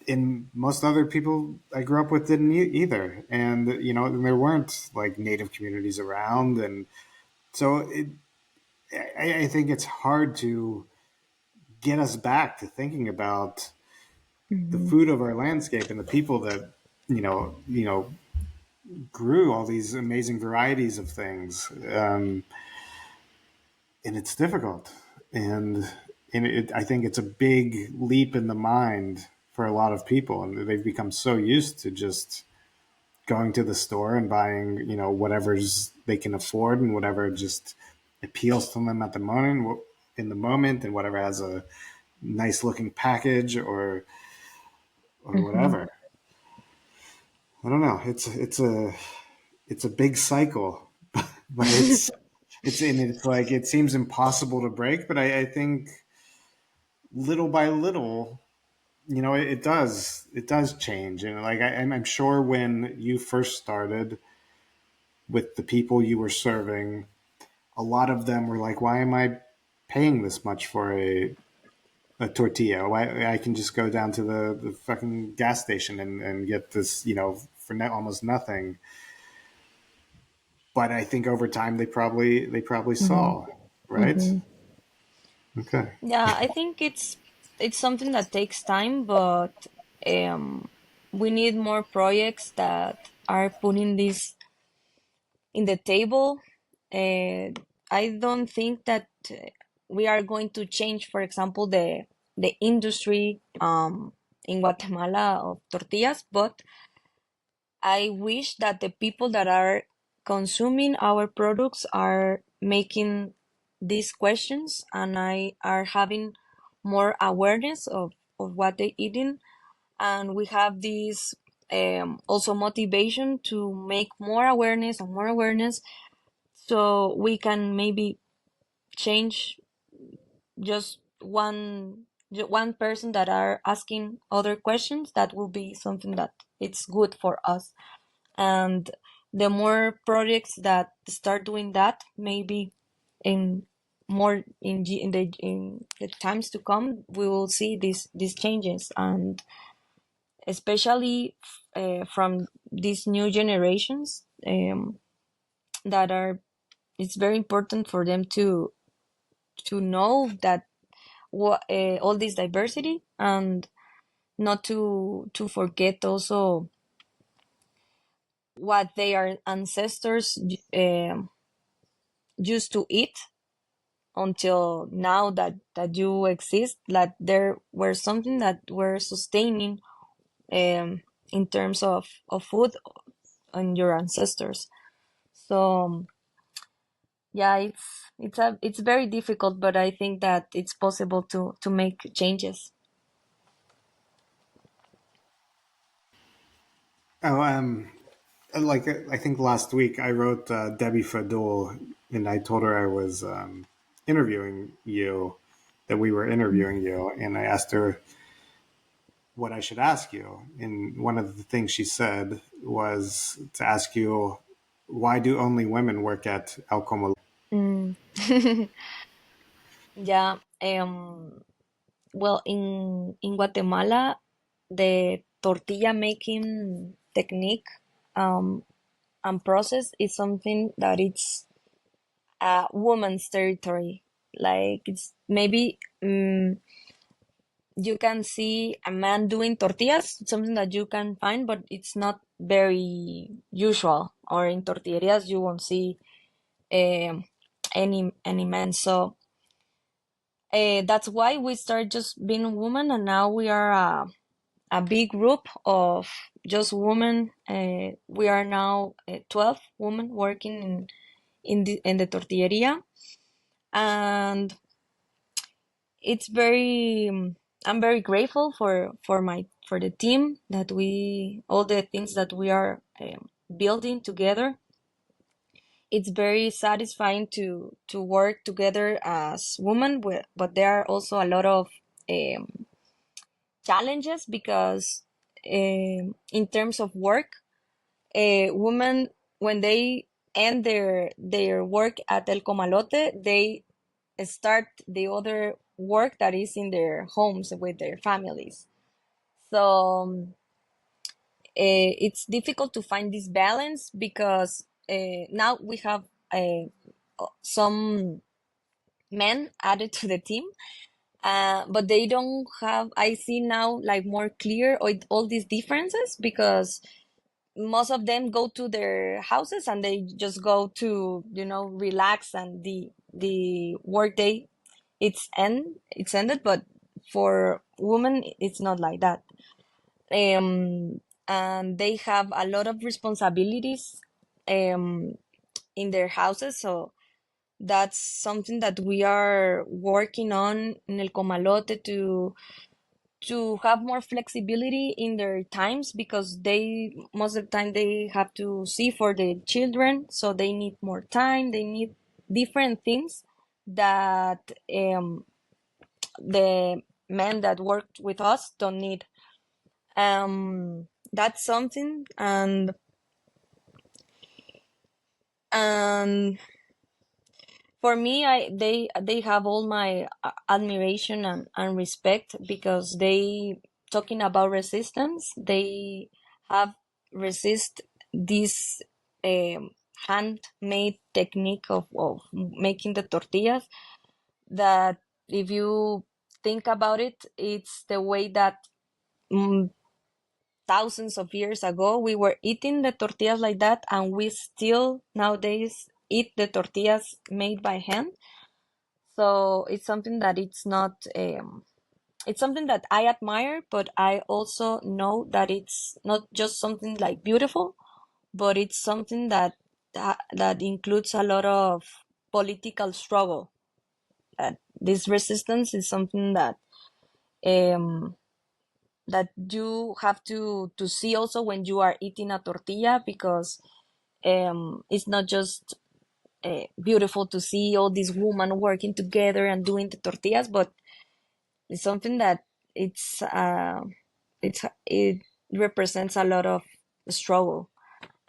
in most other people I grew up with didn't either, and there weren't like native communities around, and so I think it's hard to get us back to thinking about the Hmm. food of our landscape and the people that grew all these amazing varieties of things, and it's difficult, and I think it's a big leap in the mind for a lot of people, and they've become so used to just going to the store and buying whatever's they can afford and whatever just appeals to them at the moment, and whatever has a nice looking package or Hmm. whatever. I don't know. It's a big cycle, but it's like it seems impossible to break. But I think little by little, it does change. And like I'm sure when you first started with the people you were serving, a lot of them were like, "Why am I paying this much for a tortilla? Why I can just go down to the fucking gas station and get this, for almost nothing." But I think over time they probably Hmm. saw, right? Hmm. Okay. Yeah, I think it's something that takes time, but um, we need more projects that are putting this in the table. Uh, I don't think that we are going to change, for example, the industry in Guatemala of tortillas, but I wish that the people that are consuming our products are making these questions, and I are having more awareness of what they're eating, and we have this also motivation to make more awareness and more awareness, so we can maybe change just one person that are asking other questions. That will be something that it's good for us. And the more projects that start doing that, maybe in more in the times to come, we will see these changes. And especially from these new generations, that are it's very important for them to know that what all this diversity, and not to forget also what their ancestors used to eat until now that you exist, that there were something that were sustaining in terms of food on your ancestors. So yeah, it's very difficult, but I think that it's possible to make changes. Oh, like I think last week I wrote Debbie Fadul, and I told her I was interviewing you, that we were interviewing you, and I asked her what I should ask you. And one of the things she said was to ask you, why do only women work at El Comalote? Mm. Yeah. Well, in Guatemala, the tortilla making technique um, and process is something that it's a woman's territory. Like it's maybe you can see a man doing tortillas, something that you can find, but it's not very usual. Or in tortillerias, you won't see um, any men. So that's why we started just being women, and now we are a big group of just women. We are now 12 women working in the tortilleria, and it's very. I'm very grateful for the team that we all the things that we are building together. It's very satisfying to work together as women, but there are also a lot of um, challenges because in terms of work, women when they end their work at El Comalote, they start the other work that is in their homes with their families. So it's difficult to find this balance because now we have some men added to the team, but they don't have. I see now like more clear all these differences because most of them go to their houses and they just go to relax, and the work day it's ended. But for women it's not like that. And they have a lot of responsibilities um in their houses, so that's something that we are working on in El Comalote to have more flexibility in their times, because they most of the time they have to see for the children, so they need more time, they need different things that the men that worked with us don't need. That's something. And for me, they have all my admiration and respect, because they talking about resistance, they have resist this um, handmade technique of making the tortillas, that if you think about it, it's the way that mm, thousands of years ago we were eating the tortillas like that, and we still nowadays eat the tortillas made by hand. So it's something that it's something that I admire, but I also know that it's not just something like beautiful, but it's something that includes a lot of political struggle. This resistance is something um, that you have to see also when you are eating a tortilla, because it's not just beautiful to see all these women working together and doing the tortillas, but it's something that it represents a lot of struggle.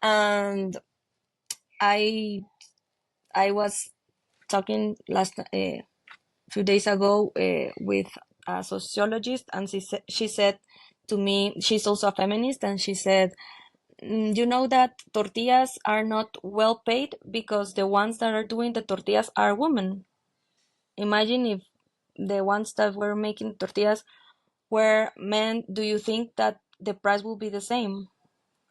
And I I was talking last few days ago with a sociologist, and she said to me, she's also a feminist, and she said, you know that tortillas are not well paid because the ones that are doing the tortillas are women. Imagine if the ones that were making tortillas where men do you think that the price will be the same?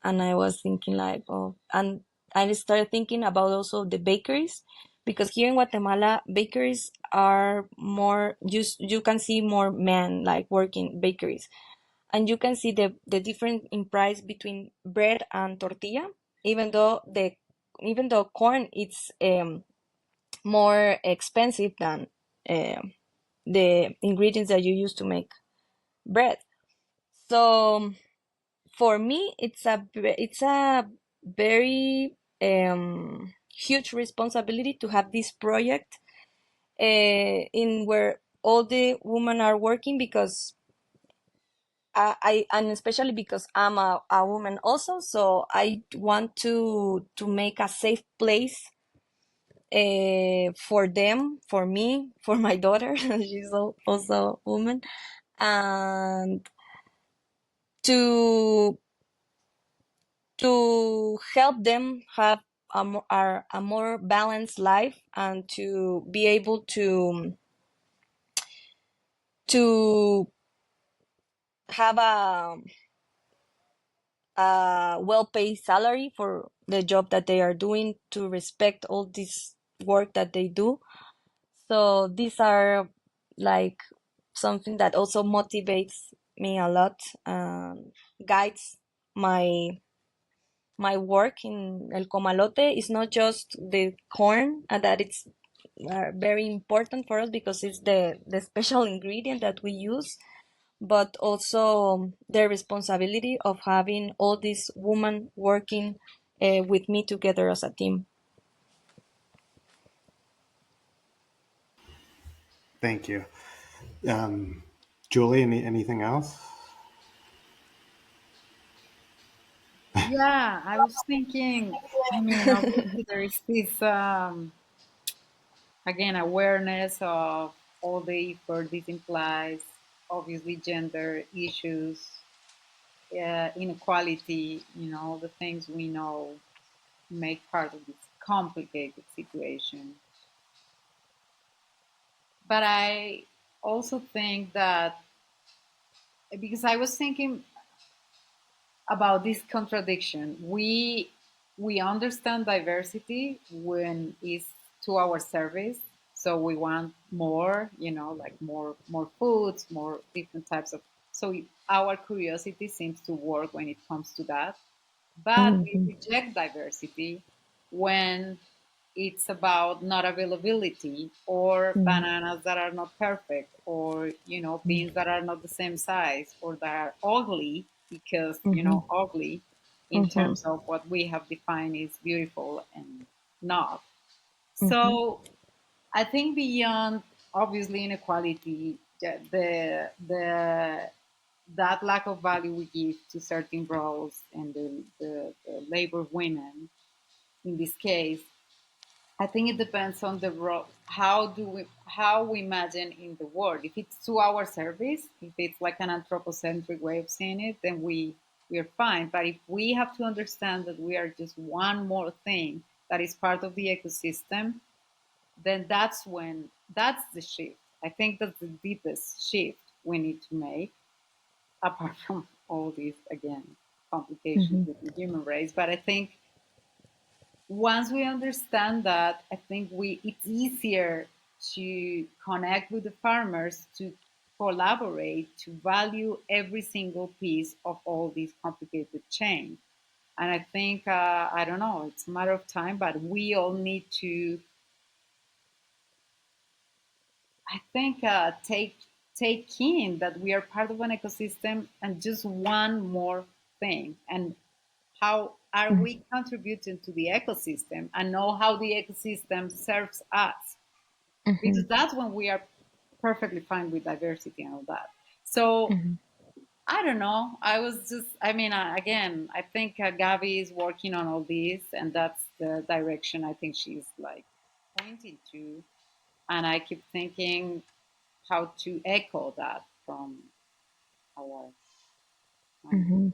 And I was thinking like, oh, and I started thinking about also the bakeries, because here in Guatemala, bakeries are more, you can see more men like working bakeries, and you can see the difference in price between bread and tortilla, even though corn it's more expensive than the ingredients that you use to make bread. So for me, it's a very huge responsibility to have this project in where all the women are working, because and especially because I'm a woman also, so I want to make a safe place for them, for me, for my daughter. She's also a woman, and to help them have a more balanced life, and to be able to have a well-paid salary for the job that they are doing, to respect all this work that they do. So these are like something that also motivates me a lot, guides my work in El Comalote. Is not just the corn, that it's very important for us because it's the special ingredient that we use, but also the responsibility of having all these women working with me together as a team. Thank you. Julie, anything else? Yeah, I was thinking, I mean, obviously there is this, again, awareness of all the effort this implies, obviously gender issues, inequality, all the things we know make part of this complicated situation. But I also think that, because I was thinking about this contradiction, we understand diversity when it's to our service. So we want more, like more foods, more different types of. So our curiosity seems to work when it comes to that. But we Mhm, reject diversity when it's about not availability, or mhm, bananas that are not perfect, or beans that are not the same size, or that are ugly, because mhm, ugly in mhm, terms of what we have defined is beautiful and not. mhm, So I think beyond obviously inequality, the that lack of value we give to certain roles, and the labor of women in this case, I think it depends on the role. How we imagine in the world. If it's to our service, if it's like an anthropocentric way of seeing it, then we're fine. But if we have to understand that we are just one more thing that is part of the ecosystem, then that's the shift. I think that's the deepest shift we need to make, apart from all these again complications mhm, with the human race. But I think once we understand that, I think it's easier to connect with the farmers, to collaborate, to value every single piece of all this complicated chain. And I think, I don't know, it's a matter of time, but we all need to, I think, take in that we are part of an ecosystem, and just one more thing. And how are mhm, we contributing to the ecosystem, and know how the ecosystem serves us? Because mhm, that's when we are perfectly fine with diversity and all that. So mhm, I don't know. I was just, I mean, again, I think Gaby is working on all this, and that's the direction I think she's like pointing to. And I keep thinking how to echo that from our, I don't know, mhm.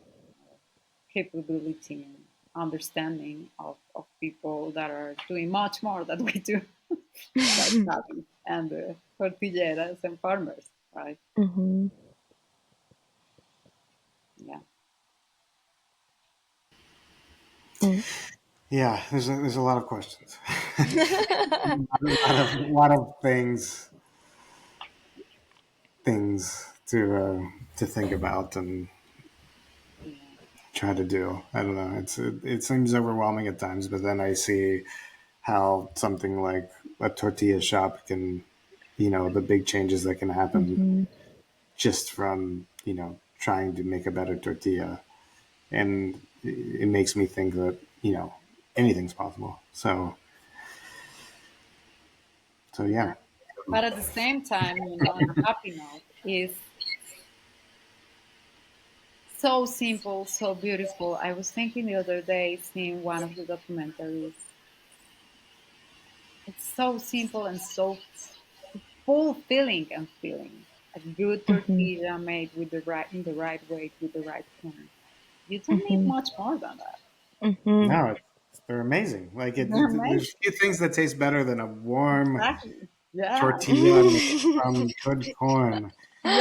capability and understanding of people that are doing much more than we do, like Gaby and the tortilleras and farmers, right? Mhm. Mm. Yeah, there's a lot of questions, a lot of things to think about and Yeah. try to do. I don't know. It seems overwhelming at times, but then I see how something like a tortilla shop can, the big changes that can happen Mhm. just from trying to make a better tortilla, and it makes me think that anything's possible. So yeah. But at the same time, on a happy note, is so simple, so beautiful. I was thinking the other day, seeing one of the documentaries. It's so simple and so fulfilling and feeling. A good Mhm. tortilla made with the right in the right weight with the right corn. You don't need Mhm. much more than that. Mhm. No, they're amazing. Like They're there's amazing. few things that taste better than a warm Exactly. Yeah. tortilla made from good corn.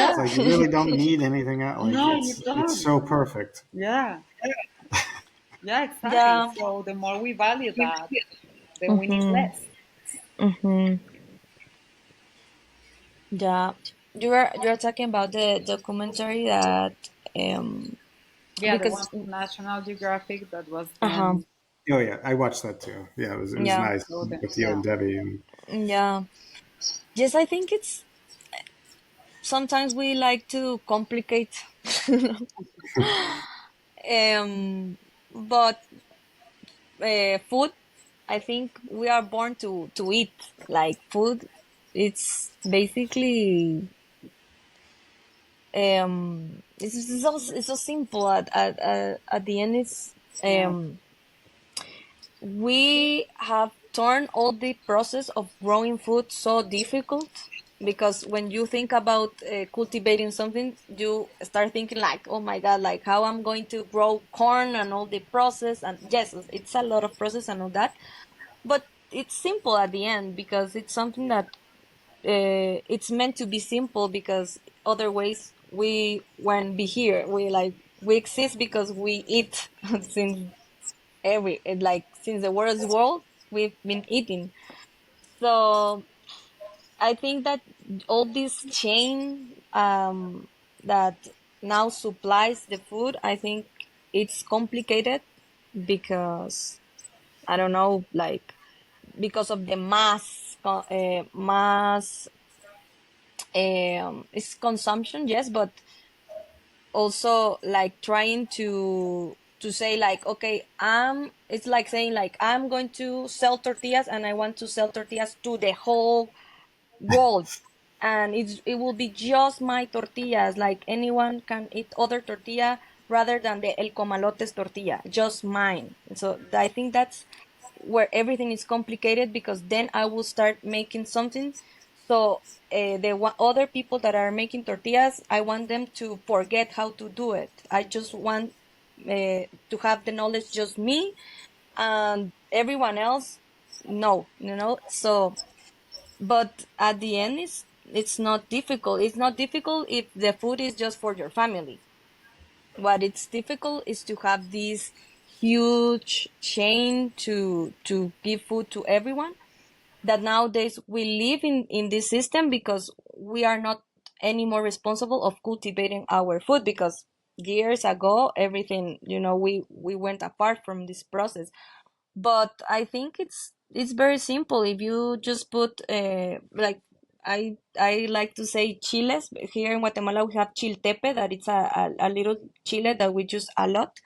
It's Yeah. like you really don't need anything else. Like No, you it's don't. so perfect. Yeah. Yeah, exactly. Yeah. So the more we value that, then we need Mhm. less. Mhm. Yeah. You are talking about the documentary that Yeah, the one because from National Geographic that was uh-huh. then Oh yeah, I watched that too. Yeah, it was Yeah. nice so then with you yeah. and Debbie. And Yeah. Yes, I think it's sometimes we like to complicate but food, I think we are born to eat like food. It's basically it's so simple at the end. It's Yeah. we have turned all the process of growing food so difficult because when you think about cultivating something, you start thinking like, oh my God, like how I'm going to grow corn and all the process. And yes, it's a lot of process and all that, but it's simple at the end because it's something that it's meant to be simple because otherwise we won't be here. We exist because we eat since since the world we've been eating. So I think that all this chain that now supplies the food, I think it's complicated because I don't know, like because of the mass it's consumption, yes, but also like trying to say like, okay, it's like saying like I'm going to sell tortillas and I want to sell tortillas to the whole world, and it will be just my tortillas, like anyone can eat other tortilla rather than the el comalotes tortilla, just mine. So I think that's where everything is complicated because then I will start making something. So other people that are making tortillas, I want them to forget how to do it. I just want to have the knowledge, just me, and everyone else no, so but at the end it's not difficult. It's not difficult if the food is just for your family. What it's difficult is to have this huge chain to give food to everyone, that nowadays we live in this system because we are not anymore responsible of cultivating our food because years ago everything, we went apart from this process. But I think it's very simple. If you just put like I like to say chiles. Here in Guatemala we have chiltepe, that it's a little chile that we use a lot,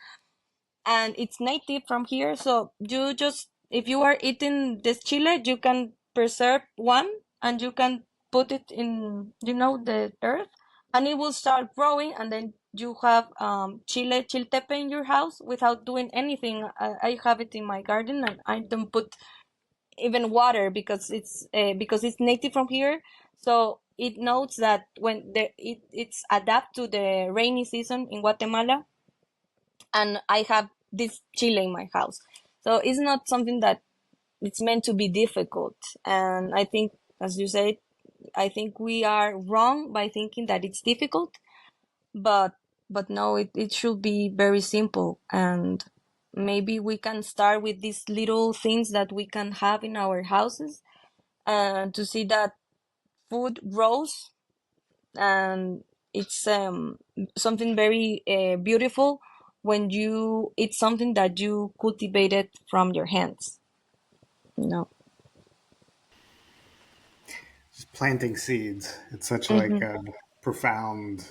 and it's native from here. So you just, if you are eating this chile, you can preserve one and you can put it in the earth, and it will start growing, and then you have chiltepe in your house without doing anything. I have it in my garden and I don't put even water because it's native from here. So it knows that when it's adapt to the rainy season in Guatemala, and I have this chile in my house. So it's not something that it's meant to be difficult. And I think, as you said, I think we are wrong by thinking that it's difficult, but no, it should be very simple. And maybe we can start with these little things that we can have in our houses, and to see that food grows, and it's something very beautiful when you eat something that you cultivated from your hands. No. Just planting seeds. It's such like Mhm. a profound,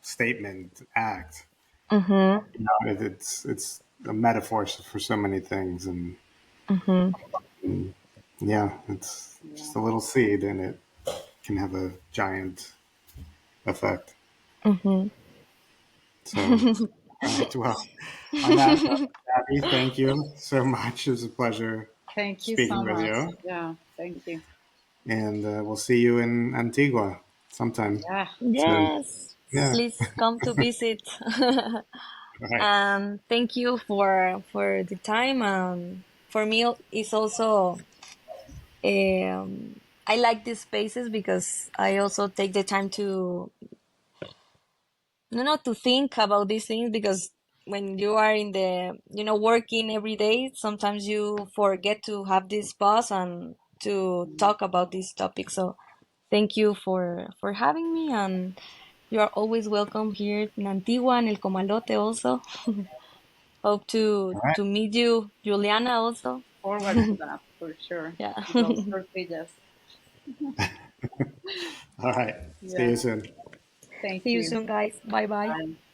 statement act. Mhm. It's a metaphor for so many things, Mhm. and yeah, it's Yeah. just a little seed, and it can have a giant effect. Mhm. So, all right, well, on that note, Abby, thank you so much. It was a pleasure Thank you so speaking with much. you, Yeah, thank you. and we'll see you in Antigua sometime Yeah, soon. Yes, Yeah, please come to visit. all right. And thank you for the time. For me, it's also I like these spaces because I also take the time to to think about these things, because when you are in the working every day, sometimes you forget to have this pause and to talk about this topic. So thank you for having me, and you are always welcome here in Antigua and El Comalote also. Hope All to right. meet you, Juliana, also. forward to that for sure. Yeah. Those tortillas. All right. See you Yeah, soon. thank See you you. soon, guys. Bye bye. Bye.